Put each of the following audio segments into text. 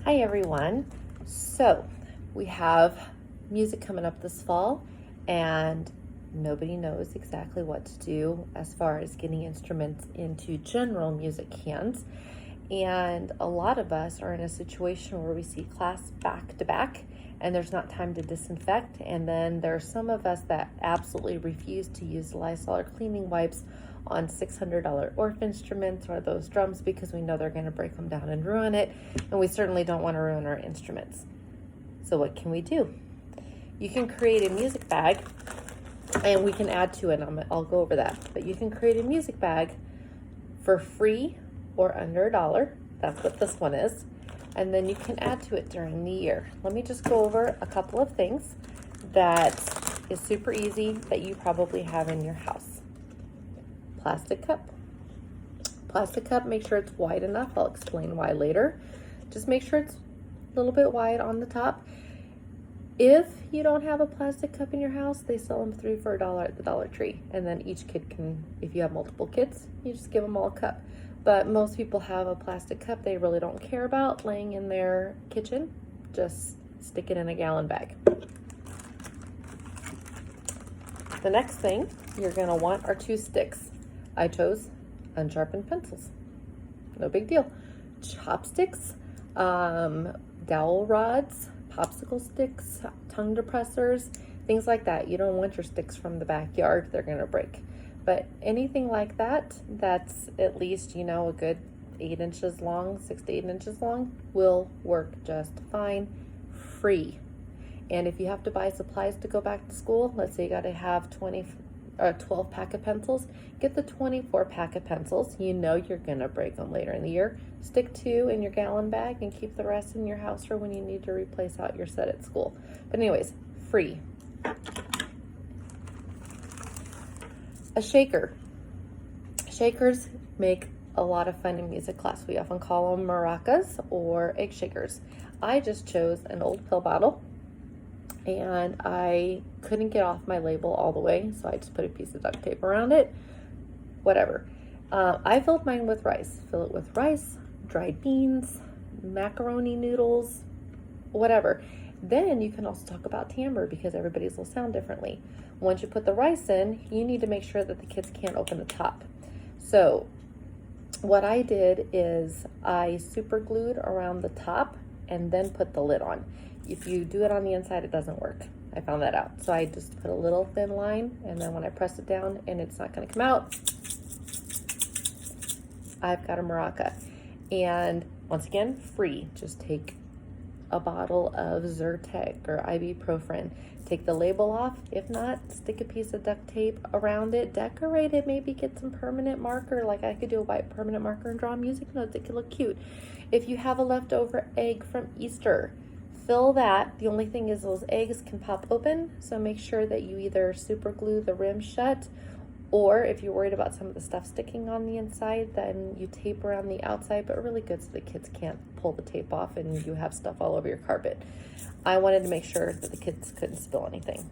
Hi everyone. So we have music coming up this fall and nobody knows exactly what to do as far as getting instruments into general music hands. And a lot of us are in a situation where we see class back to back and there's not time to disinfect. And then there are some of us that absolutely refuse to use Lysol or cleaning wipes on $600 Orff instruments or those drums because we know they're going to break them down and ruin it. And we certainly don't want to ruin our instruments. So what can we do? You can create a music bag and we can add to it. I'll go over that. But you can create a music bag for free or under $1. That's what this one is. And then you can add to it during the year. Let me just go over a couple of things that is super easy that you probably have in your house. Plastic cup. Plastic cup, make sure it's wide enough. I'll explain why later. Just make sure it's a little bit wide on the top. If you don't have a plastic cup in your house, they sell them 3 for $1 at the Dollar Tree. And then each kid can, if you have multiple kids, you just give them all a cup. But most people have a plastic cup they really don't care about laying in their kitchen. Just stick it in a gallon bag. The next thing you're gonna want are 2 sticks. I chose unsharpened pencils. No big deal. Chopsticks, dowel rods, popsicle sticks, tongue depressors, things like that. You don't want your sticks from the backyard. They're gonna break. But anything like that, that's at least, a good 8 inches long, 6 to 8 inches long, will work just fine, free. And if you have to buy supplies to go back to school, let's say you got to have 12 pack of pencils, get the 24 pack of pencils. You know you're going to break them later in the year. Stick 2 in your gallon bag and keep the rest in your house for when you need to replace out your set at school. But anyways, free. A shaker. Shakers make a lot of fun in music class. We often call them maracas or egg shakers. I just chose an old pill bottle and I couldn't get off my label all the way, so I just put a piece of duct tape around it. Whatever. I filled mine with rice. Fill it with rice, dried beans, macaroni noodles, whatever. Then you can also talk about timbre because everybody's will sound differently. Once you put the rice in, you need to make sure that the kids can't open the top. So what I did is I super glued around the top and then put the lid on. If you do it on the inside, it doesn't work. I found that out. So I just put a little thin line, and then when I press it down and it's not going to come out, I've got a maraca. And once again, free. Just take a bottle of Zyrtec or ibuprofen. Take the label off. If not, stick a piece of duct tape around it. Decorate it. Maybe get some permanent marker. Like I could do a white permanent marker and draw music notes. It could look cute. If you have a leftover egg from Easter, fill that. The only thing is those eggs can pop open, so make sure that you either super glue the rim shut, or if you're worried about some of the stuff sticking on the inside, then you tape around the outside, but really good so the kids can't pull the tape off and you have stuff all over your carpet. I wanted to make sure that the kids couldn't spill anything.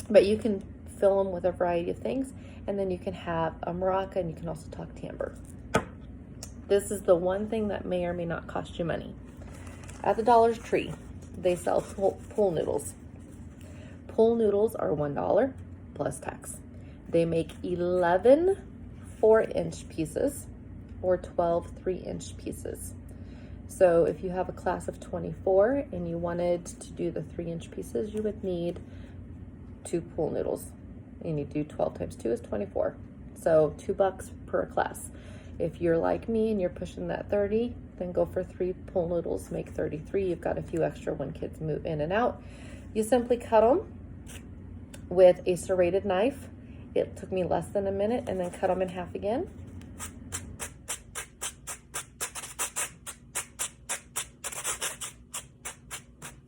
But you can fill them with a variety of things, and then you can have a maraca, and you can also talk timbre. This is the one thing that may or may not cost you money. At the Dollar Tree, they sell pool noodles. Pool noodles are $1 plus tax. They make 11 4-inch pieces or 12 3-inch pieces. So if you have a class of 24 and you wanted to do the 3-inch pieces, you would need 2 pool noodles. You need to do 12 times 2 is 24. So $2 per class. If you're like me and you're pushing that 30, then go for 3 pool noodles, make 33. You've got a few extra when kids move in and out. You simply cut them with a serrated knife. It took me less than a minute, and then cut them in half again.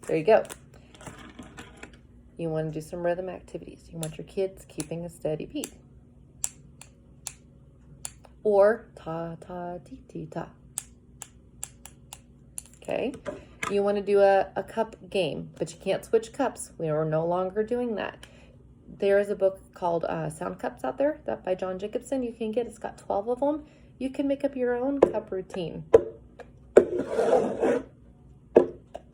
There you go. You want to do some rhythm activities. You want your kids keeping a steady beat. Or ta ta ti ti ta. Okay, you want to do a cup game, but you can't switch cups. We are no longer doing that. There is a book called Sound Cups out there that by John Jacobson you can get. It's got 12 of them. You can make up your own cup routine.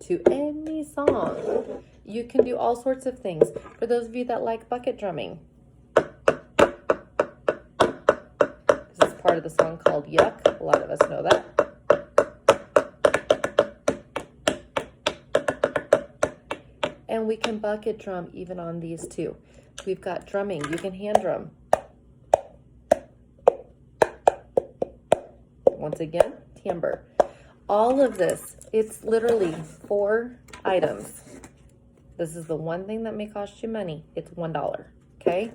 to any song. You can do all sorts of things. For those of you that like bucket drumming, this is part of the song called Yuck. A lot of us know that. And we can bucket drum even on these too. We've got drumming. You can hand drum. Once again, timbre. All of this, it's literally 4 items. This is the one thing that may cost you money. It's $1, okay?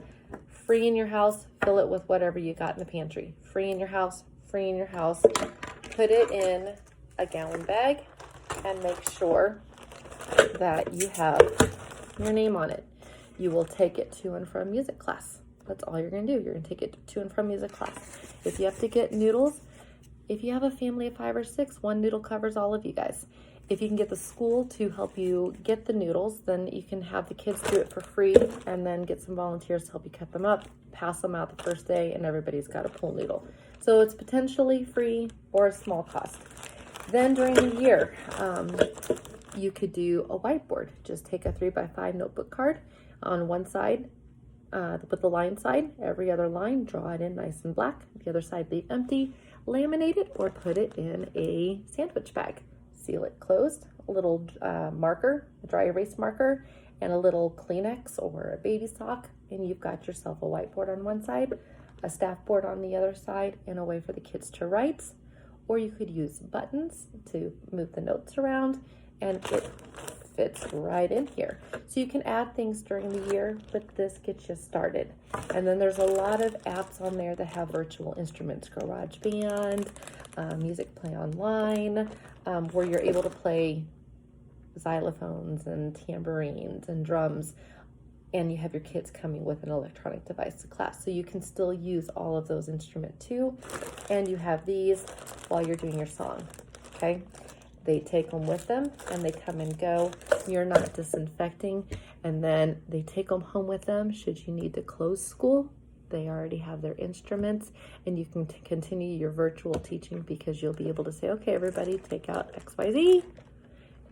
Free in your house, fill it with whatever you got in the pantry. Free in your house, free in your house. Put it in a gallon bag and make sure that you have your name on it. You will take it to and from music class. That's all you're gonna do. You're gonna take it to and from music class. If you have to get noodles, if you have a family of 5 or 6, 1 noodle covers all of you guys. If you can get the school to help you get the noodles, then you can have the kids do it for free and then get some volunteers to help you cut them up, pass them out the first day, and everybody's got a pool noodle. So it's potentially free or a small cost. Then during the year, you could do a whiteboard. Just take a 3x5 notebook card on one side, with the line side, every other line, draw it in nice and black. The other side leave empty, laminate it, or put it in a sandwich bag. Seal it closed, a little marker, a dry erase marker, and a little Kleenex or a baby sock, and you've got yourself a whiteboard on one side, a staff board on the other side, and a way for the kids to write. Or you could use buttons to move the notes around, and it fits right in here. So you can add things during the year, but this gets you started. And then there's a lot of apps on there that have virtual instruments, GarageBand, Music Play Online, where you're able to play xylophones and tambourines and drums, and you have your kids coming with an electronic device to class. So you can still use all of those instruments too, and you have these while you're doing your song, okay? They take them with them and they come and go. You're not disinfecting, and then they take them home with them should you need to close school. They already have their instruments, and you can continue your virtual teaching because you'll be able to say, okay, everybody take out XYZ,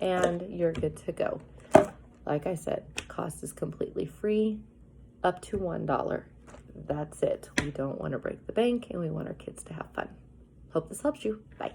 and you're good to go. Like I said, cost is completely free, up to $1. That's it. We don't want to break the bank, and we want our kids to have fun. Hope this helps you. Bye.